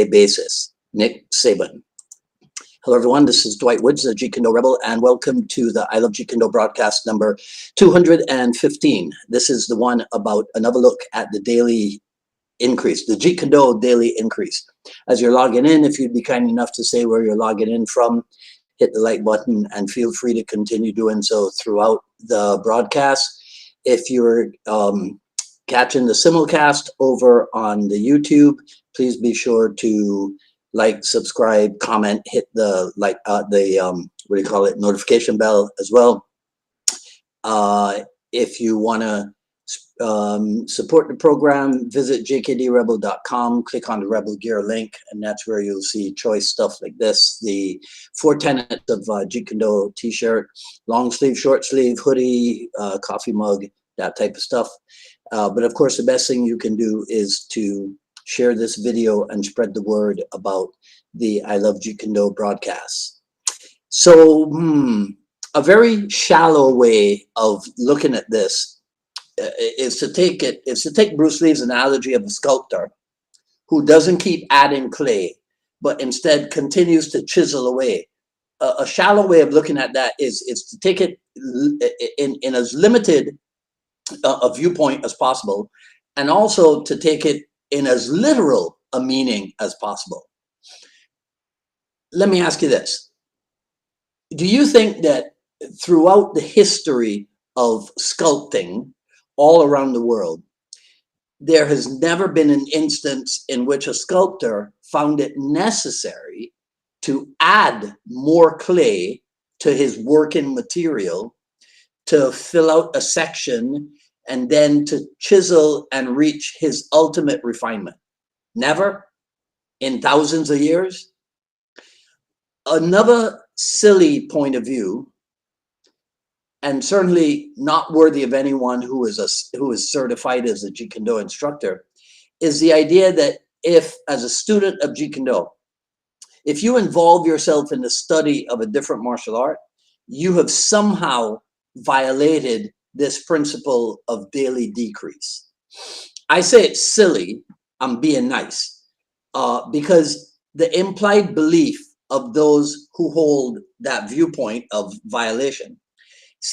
basis. Nick Saban. Hello, everyone. This is Dwight Woods, the Jeet Kune Rebel, and welcome to the I Love Jeet Kune broadcast number 215. This is the one about another look at the daily increase, the Jeet Kune daily increase. As you're logging in, if you'd be kind enough to say where you're logging in from, hit the like button and feel free to continue doing so throughout the broadcast. If you're catching the simulcast over on the YouTube, please be sure to like, subscribe, comment, hit the notification bell as well. If you want to support the program, visit jkdrebel.com, click on the Rebel Gear link, and that's where you'll see choice stuff like this, the 4 tenets of Jeet Kune t-shirt, long sleeve, short sleeve, hoodie, coffee mug, that type of stuff. But of course, the best thing you can do is to share this video and spread the word about the I Love Jeet Kune broadcasts. So a very shallow way of looking at this is to take Bruce Lee's analogy of a sculptor who doesn't keep adding clay, but instead continues to chisel away. A shallow way of looking at that is to take it in as limited a viewpoint as possible, and also to take it in as literal a meaning as possible. Let me ask you this. Do you think that throughout the history of sculpting all around the world, there has never been an instance in which a sculptor found it necessary to add more clay to his working material to fill out a section and then to chisel and reach his ultimate refinement? Never in thousands of years. Another silly point of view, and certainly not worthy of anyone who is certified as a Jeet Kune instructor, is the idea that if, as a student of Jeet Kune, if you involve yourself in the study of a different martial art, you have somehow violated this principle of daily decrease. I say it's silly, I'm being nice, because the implied belief of those who hold that viewpoint of violation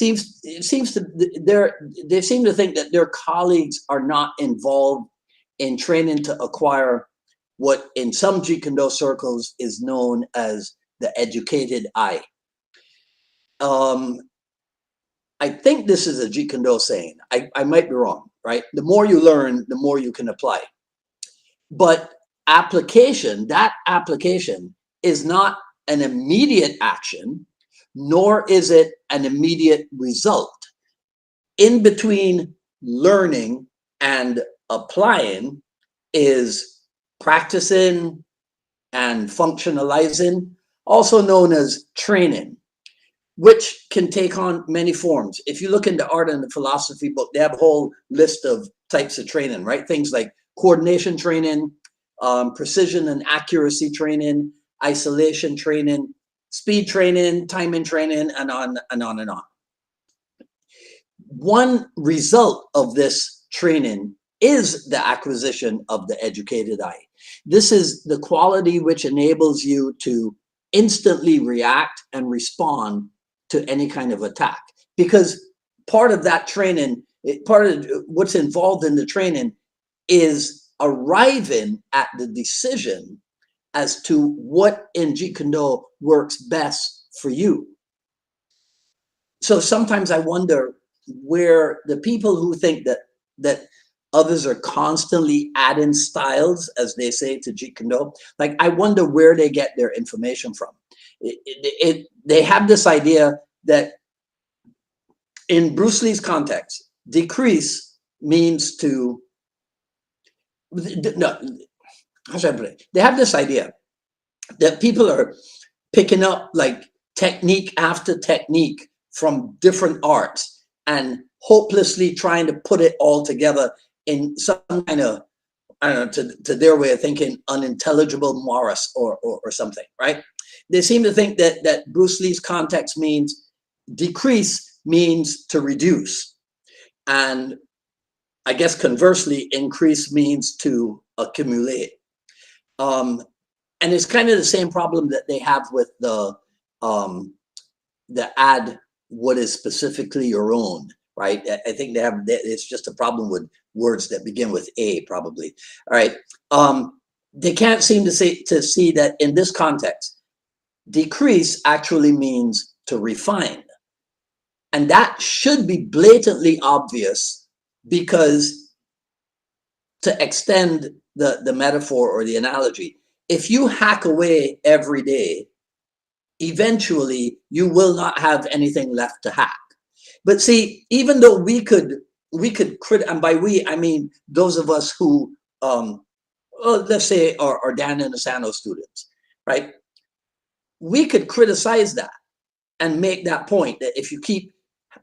they seem to think that their colleagues are not involved in training to acquire what in some Jeet Kune circles is known as the educated eye. I think this is a Jeet Kune saying. I might be wrong, right? The more you learn, the more you can apply. But that application is not an immediate action, nor is it an immediate result. In between learning and applying is practicing and functionalizing, also known as training, which can take on many forms. If you look into Art and the Philosophy book, they have a whole list of types of training, right? Things like coordination training, precision and accuracy training, isolation training, speed training, timing training, and on and on and on. One result of this training is the acquisition of the educated eye. This is the quality which enables you to instantly react and respond to any kind of attack. Because part of that training, part of what's involved in the training is arriving at the decision as to what in Jeet Kune works best for you. So sometimes I wonder where the people who think that others are constantly adding styles, as they say, to Jeet Kune, like, I wonder where they get their information from. They have this idea that in Bruce Lee's context, decrease means to, no, how should I put it? They have this idea that people are picking up like technique after technique from different arts and hopelessly trying to put it all together in some kind of, I don't know, to their way of thinking, unintelligible morass or something, right? They seem to think that Bruce Lee's context means decrease means to reduce. And I guess conversely, increase means to accumulate. And it's kind of the same problem that they have with the add what is specifically your own, right? I think it's just a problem with words that begin with A, probably. All right. They can't seem to see that in this context, decrease actually means to refine. And that should be blatantly obvious, because to extend the metaphor or the analogy, if you hack away every day, eventually you will not have anything left to hack. But see, even though we could and by we, I mean those of us who, well, let's say are Dan and Asano students, right? We could criticize that and make that point that if you keep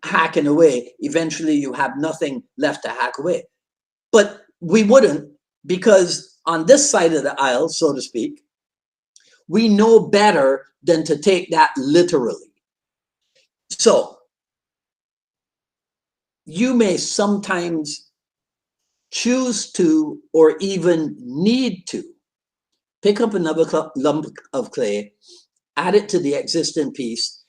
hacking away, eventually you have nothing left to hack away. But we wouldn't, because on this side of the aisle, so to speak, we know better than to take that literally. So you may sometimes choose to, or even need to, pick up another lump of clay, add it to the existing piece,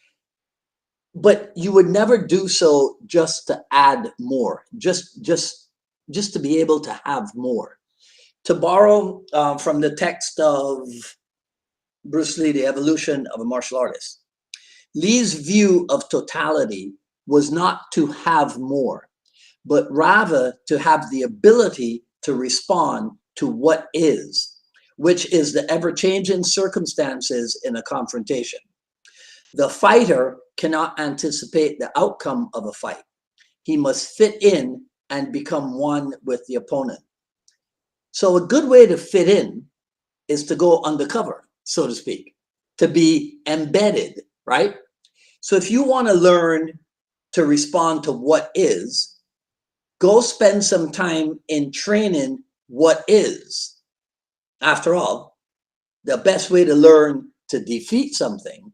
but you would never do so just to add more, just to be able to have more. To borrow from the text of Bruce Lee, The Evolution of a Martial Artist, Lee's view of totality was not to have more, but rather to have the ability to respond to what is, which is the ever-changing circumstances in a confrontation. The fighter cannot anticipate the outcome of a fight. He must fit in and become one with the opponent. So a good way to fit in is to go undercover, so to speak, to be embedded, right? So if you want to learn to respond to what is, go spend some time in training what is. After all, the best way to learn to defeat something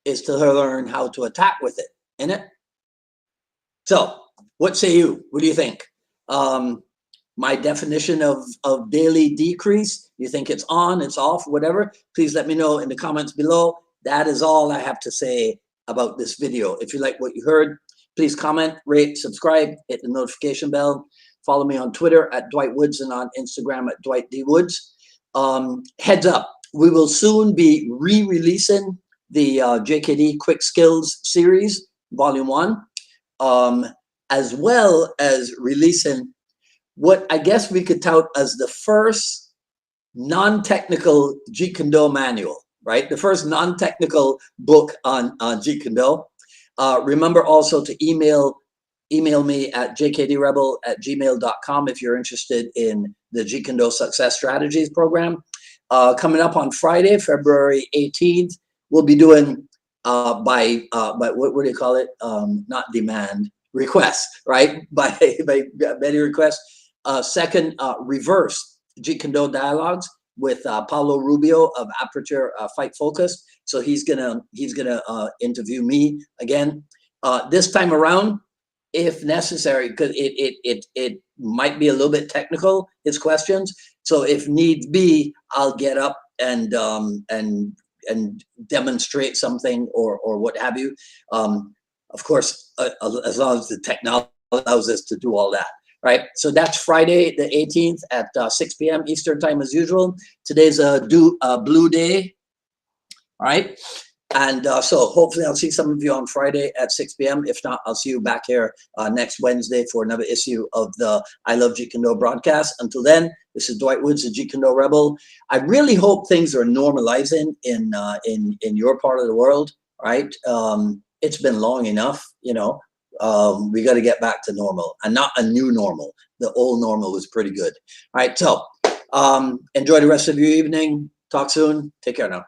is to learn how to attack with it, isn't it? So what say you? What do you think? My definition of daily decrease, you think it's on, it's off, whatever, please let me know in the comments below. That is all I have to say about this video. If you like what you heard, please comment, rate, subscribe, hit the notification bell. Follow me on Twitter at Dwight Woods and on Instagram at Dwight D. Woods. Heads up, we will soon be re-releasing the JKD Quick Skills series, Volume 1, as well as releasing what I guess we could tout as the first non-technical Jeet Kune manual, right? The first non-technical book on Jeet Kune. Remember also to email me at jkdrebel@gmail.com if you're interested in the Jeet Kune Success Strategies program. Coming up on Friday, February 18th, we'll be doing by what do you call it? Not demand, request, right? By many requests. Second, reverse Jeet Kune dialogues with Paulo Rubio of Aperture Fight Focus. So he's gonna interview me again this time around, if necessary, because it might be a little bit technical, his questions. So if needs be, I'll get up and demonstrate something or what have you. Of course, as long as the technology allows us to do all that. Right, so that's Friday the 18th at 6 p.m. Eastern time as usual. Today's a blue day, all right? And so hopefully I'll see some of you on Friday at 6 p.m. If not, I'll see you back here next Wednesday for another issue of the I Love Jeet Kune broadcast. Until then, this is Dwight Woods, the Jeet Kune Rebel. I really hope things are normalizing in your part of the world, right? It's been long enough, you know. We got to get back to normal, and not a new normal. The old normal was pretty good. All right, so enjoy the rest of your evening. Talk soon. Take care now.